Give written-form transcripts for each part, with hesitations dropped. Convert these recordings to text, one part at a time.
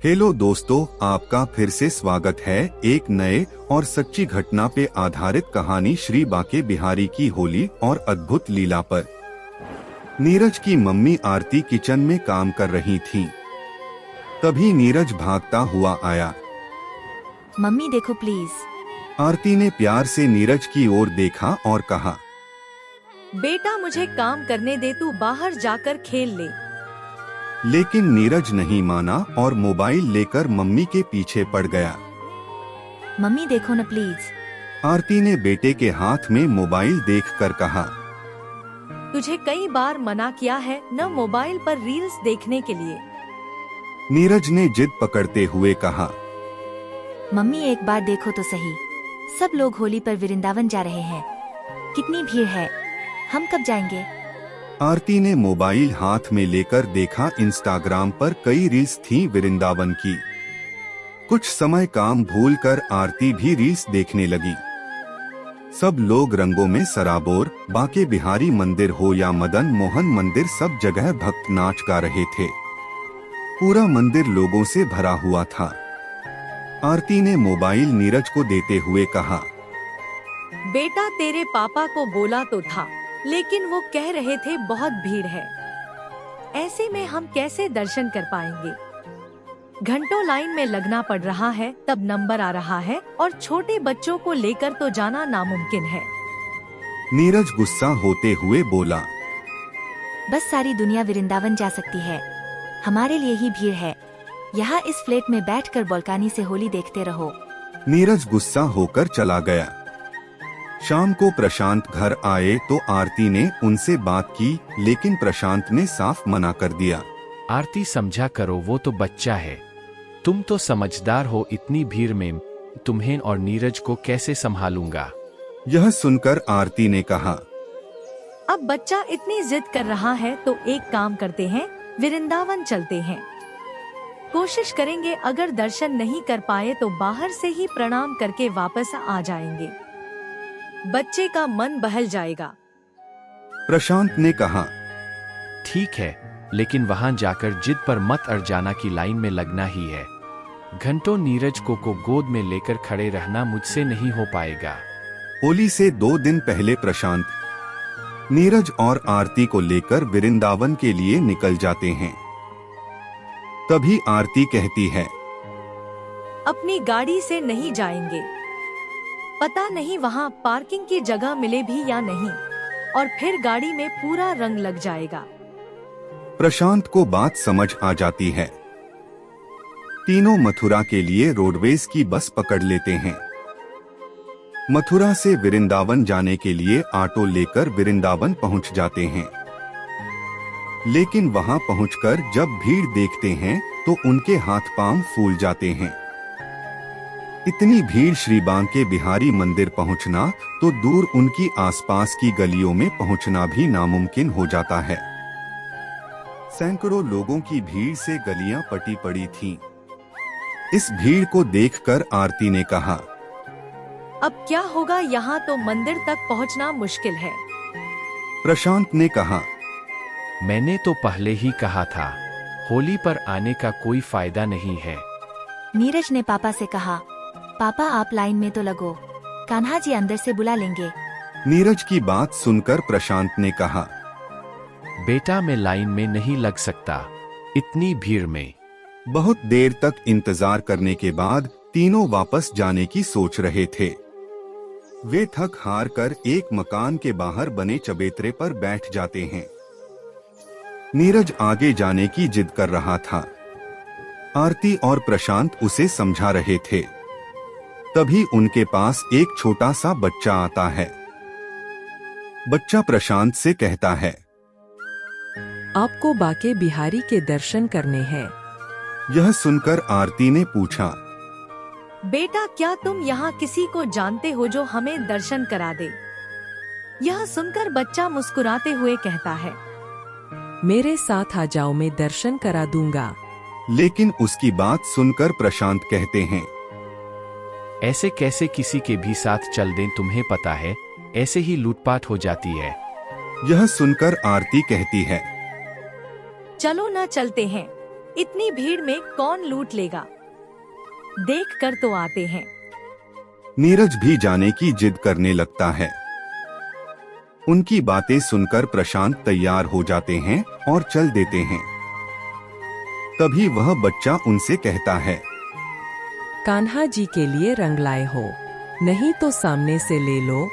Hello दोस्तों, आपका फिर से स्वागत है एक नए और सच्ची घटना पे आधारित कहानी श्री बांके बिहारी की होली और अद्भुत लीला पर। नीरज की मम्मी आरती किचन में काम कर रही थीं। तभी नीरज भागता हुआ आया। मम्मी देखो प्लीज। आरती ने प्यार से नीरज की ओर देखा और कहा, बेटा मुझे काम करने दे, तू बाहर जाकर खेल ले। लेकिन नीरज नहीं माना और मोबाइल लेकर मम्मी के पीछे पड़ गया। मम्मी देखो न प्लीज। आरती ने बेटे के हाथ में मोबाइल देखकर कहा, तुझे कई बार मना किया है न मोबाइल पर रील्स देखने के लिए। नीरज ने जिद पकड़ते हुए कहा, मम्मी एक बार देखो तो सही, सब लोग होली पर वृंदावन जा रहे हैं। कितनी भीड़ है, हम कब जाएंगे? आरती ने मोबाइल हाथ में लेकर देखा। इंस्टाग्राम पर कई रील्स थीं वृंदावन की। कुछ समय काम भूलकर आरती भी रील्स देखने लगी। सब लोग रंगों में सराबोर, बांके बिहारी मंदिर हो या मदन मोहन मंदिर, सब जगह भक्त नाच गा रहे थे। पूरा मंदिर लोगों से भरा हुआ था। आरती ने मोबाइल नीरज को देते हुए कहा, बेटा तेरे पापा को बोला तो था, लेकिन वो कह रहे थे बहुत भीड़ है। ऐसे में हम कैसे दर्शन कर पाएंगे? घंटों लाइन में लगना पड़ रहा है, तब नंबर आ रहा है, और छोटे बच्चों को लेकर तो जाना नामुमकिन है। नीरज गुस्सा होते हुए बोला, बस सारी दुनिया वृंदावन जा सकती है, हमारे लिए ही भीड़ है। यहाँ इस फ्लैट में बैठकर बालकनी से होली देखते रहो। नीरज गुस्सा होकर चला गया। शाम को प्रशांत घर आए तो आरती ने उनसे बात की, लेकिन प्रशांत ने साफ मना कर दिया। आरती समझा करो, वो तो बच्चा है, तुम तो समझदार हो। इतनी भीड़ में तुम्हें और नीरज को कैसे संभालूंगा? यह सुनकर आरती ने कहा, अब बच्चा इतनी जिद कर रहा है तो एक काम करते हैं, वृंदावन चलते हैं। कोशिश करेंगे, अगर दर्शन नहीं कर पाए तो बाहर से ही प्रणाम करके वापस आ जाएंगे। बच्चे का मन बहल जाएगा। प्रशांत ने कहा, ठीक है, लेकिन वहां जाकर जिद पर मत अड़ जाना कि लाइन में लगना ही है। घंटों नीरज को गोद में लेकर खड़े रहना मुझसे नहीं हो पाएगा। होली से 2 दिन पहले प्रशांत नीरज और आरती को लेकर वृंदावन के लिए निकल जाते हैं। तभी आरती कहती है, अपनी गाड़ी से नहीं जाएंगे, पता नहीं वहाँ पार्किंग की जगह मिले भी या नहीं, और फिर गाड़ी में पूरा रंग लग जाएगा। प्रशांत को बात समझ आ जाती है। तीनों मथुरा के लिए रोडवेज की बस पकड़ लेते हैं। मथुरा से वृंदावन जाने के लिए ऑटो लेकर वृंदावन पहुंच जाते हैं। लेकिन वहां पहुंचकर जब भीड़ देखते हैं तो उनके हाथ पांव फूल जाते हैं। इतनी भीड़, श्री बांके बिहारी मंदिर पहुंचना तो दूर, उनकी आसपास की गलियों में पहुंचना भी नामुमकिन हो जाता है। सैकड़ों लोगों की भीड़ से गलियां पटी पड़ी थीं। इस भीड़ को देखकर आरती ने कहा, अब क्या होगा, यहाँ तो मंदिर तक पहुँचना मुश्किल है। प्रशांत ने कहा, मैंने तो पहले ही कहा था, होली पर आने का कोई फायदा नहीं है। नीरज ने पापा से कहा, पापा आप लाइन में तो लगो, कान्हा जी अंदर से बुला लेंगे। नीरज की बात सुनकर प्रशांत ने कहा, बेटा मैं लाइन में नहीं लग सकता, इतनी भीड़ में। बहुत देर तक इंतजार करने के बाद तीनों वापस जाने की सोच रहे थे। वे थक हार कर एक मकान के बाहर बने चबूतरे पर बैठ जाते हैं। नीरज आगे जाने की जिद कर रहा था। आरती और प्रशांत उसे समझा रहे थे। तभी उनके पास एक छोटा सा बच्चा आता है। बच्चा प्रशांत से कहता है, आपको बांके बिहारी के दर्शन करने हैं। यह सुनकर आरती ने पूछा, बेटा क्या तुम यहाँ किसी को जानते हो जो हमें दर्शन करा दे? यह सुनकर बच्चा मुस्कुराते हुए कहता है, मेरे साथ आ जाओ, मैं दर्शन करा दूंगा। लेकिन उसकी बात सुनकर प्रशांत कहते हैं, ऐसे कैसे किसी के भी साथ चल दें? तुम्हें पता है ऐसे ही लूटपाट हो जाती है। यह सुनकर आरती कहती है, चलो ना चलते हैं, इतनी भीड़ में कौन लूट लेगा? देख कर तो आते हैं। नीरज भी जाने की जिद करने लगता है। उनकी बातें सुनकर प्रशांत तैयार हो जाते हैं और चल देते हैं। तभी वह बच्चा उनसे कहता है, कान्हा जी के लिए रंग लाए हो, नहीं तो सामने से ले लो।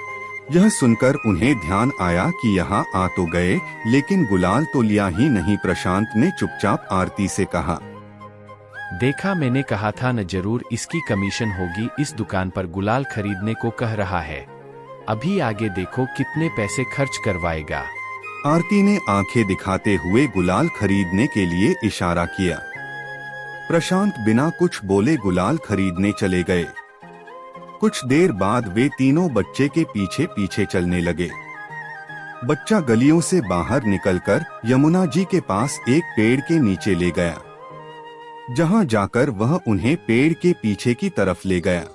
यह सुनकर उन्हें ध्यान आया कि यहाँ आ तो गए, लेकिन गुलाल तो लिया ही नहीं। प्रशांत ने चुपचाप आरती से कहा, देखा, मैंने कहा था न, जरूर इसकी कमीशन होगी। इस दुकान पर गुलाल खरीदने को कह रहा है। अभी आगे देखो कितने पैसे खर्च करवाएगा। आरती ने आंखें दिखाते हुए गुलाल खरीदने के लिए इशारा किया। प्रशांत बिना कुछ बोले गुलाल खरीदने चले गए। कुछ देर बाद वे तीनों बच्चे के पीछे पीछे चलने लगे। बच्चा गलियों से बाहर निकलकर यमुना जी के पास एक पेड़ के नीचे ले गया, जहां जाकर वह उन्हें पेड़ के पीछे की तरफ ले गया।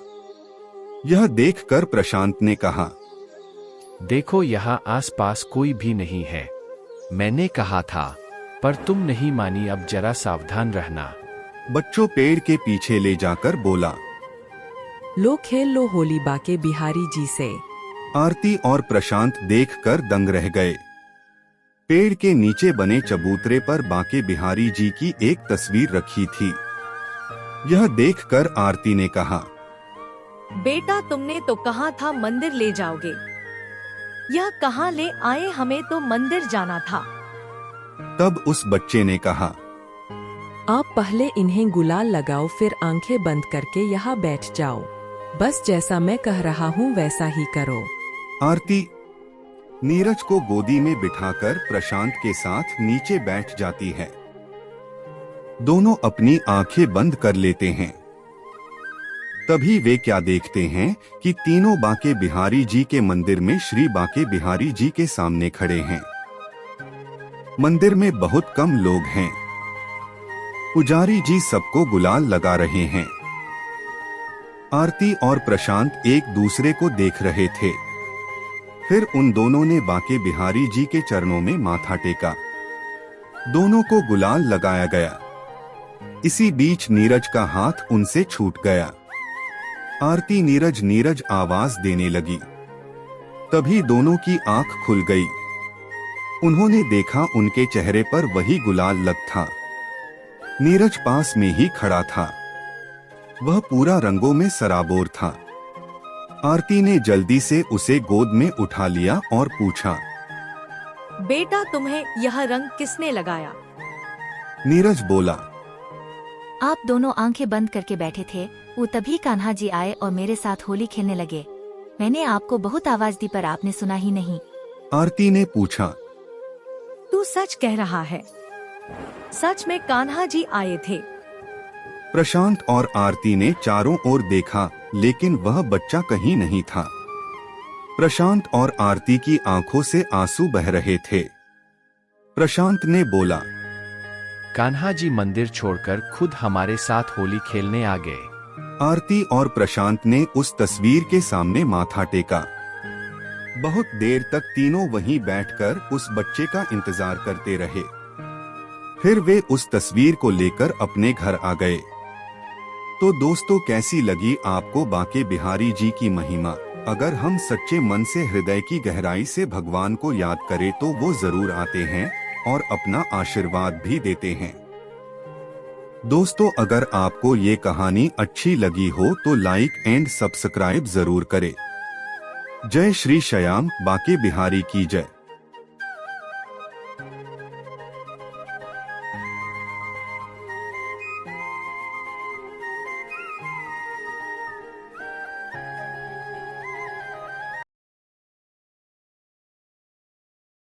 यह देखकर प्रशांत ने कहा, देखो, यहाँ आसपास कोई भी नहीं है। मैंने कहा था, पर तुम नहीं मानी। अब जरा सावधान रहना। बच्चों पेड़ के पीछे ले जाकर बोला। लो खेल लो होली बाके बिहारी जी से। आरती और प्रशांत देखकर दंग रह गए। पेड़ के नीचे बने चबूतरे पर बाके बिहारी जी की एक तस्वीर रखी थी। यह देखकर आरती ने कहा, बेटा, तुमने तो कहा था मंदिर ले जाओगे। यह कहाँ ले आए? हमें तो मंदिर जाना था। तब उस बच्चे ने कहा, आप पहले इन्हें गुलाल लगाओ, फिर आंखें बंद करके यहाँ बैठ जाओ। बस जैसा मैं कह रहा हूँ वैसा ही करो। आरती नीरज को गोदी में बिठाकर प्रशांत के साथ नीचे बैठ जाती है। दोनों अपनी आंखें बंद कर लेते हैं। तभी वे क्या देखते हैं कि तीनों बाके बिहारी जी के मंदिर में श्री बाके बिहारी जी के सामने खड़े हैं। मंदिर में बहुत कम लोग हैं। पुजारी जी सबको गुलाल लगा रहे हैं। आरती और प्रशांत एक दूसरे को देख रहे थे। फिर उन दोनों ने बाके बिहारी जी के चरणों में माथा टेका। दोनों को गुलाल लगाया गया। इसी बीच नीरज का हाथ उनसे छूट गया। आरती नीरज नीरज आवाज देने लगी। तभी दोनों की आंख खुल गई। उन्होंने देखा उनके चेहरे पर वही गुलाल लग था। नीरज पास में ही खड़ा था। वह पूरा रंगों में सराबोर था। आरती ने जल्दी से उसे गोद में उठा लिया और पूछा, बेटा, तुम्हें यह रंग किसने लगाया? नीरज बोला, आप दोनों आंखें बंद करके बैठे थे, वो तभी कान्हा जी आए और मेरे साथ होली खेलने लगे। मैंने आपको बहुत आवाज दी पर आपने सुना ही नहीं। आरती ने पूछा, तू सच कह रहा है? सच में कान्हा जी आए थे? प्रशांत और आरती ने चारों ओर देखा, लेकिन वह बच्चा कहीं नहीं था। प्रशांत और आरती की आंखों से आंसू बह रहे थे। प्रशांत ने बोला, कान्हा जी मंदिर छोड़कर खुद हमारे साथ होली खेलने आ गए। आरती और प्रशांत ने उस तस्वीर के सामने माथा टेका। बहुत देर तक तीनों वहीं बैठकर उस बच्चे का इंतजार करते रहे। फिर वे उस तस्वीर को लेकर अपने घर आ गए। तो दोस्तों, कैसी लगी आपको बाके बिहारी जी की महिमा? अगर हम सच्चे मन से हृदय की गहराई से भगवान को याद करें तो वो जरूर आते हैं और अपना आशीर्वाद भी देते हैं। दोस्तों, अगर आपको ये कहानी अच्छी लगी हो तो लाइक एंड सब्सक्राइब जरूर करें। जय श्री श्याम बाके बिहारी की जय।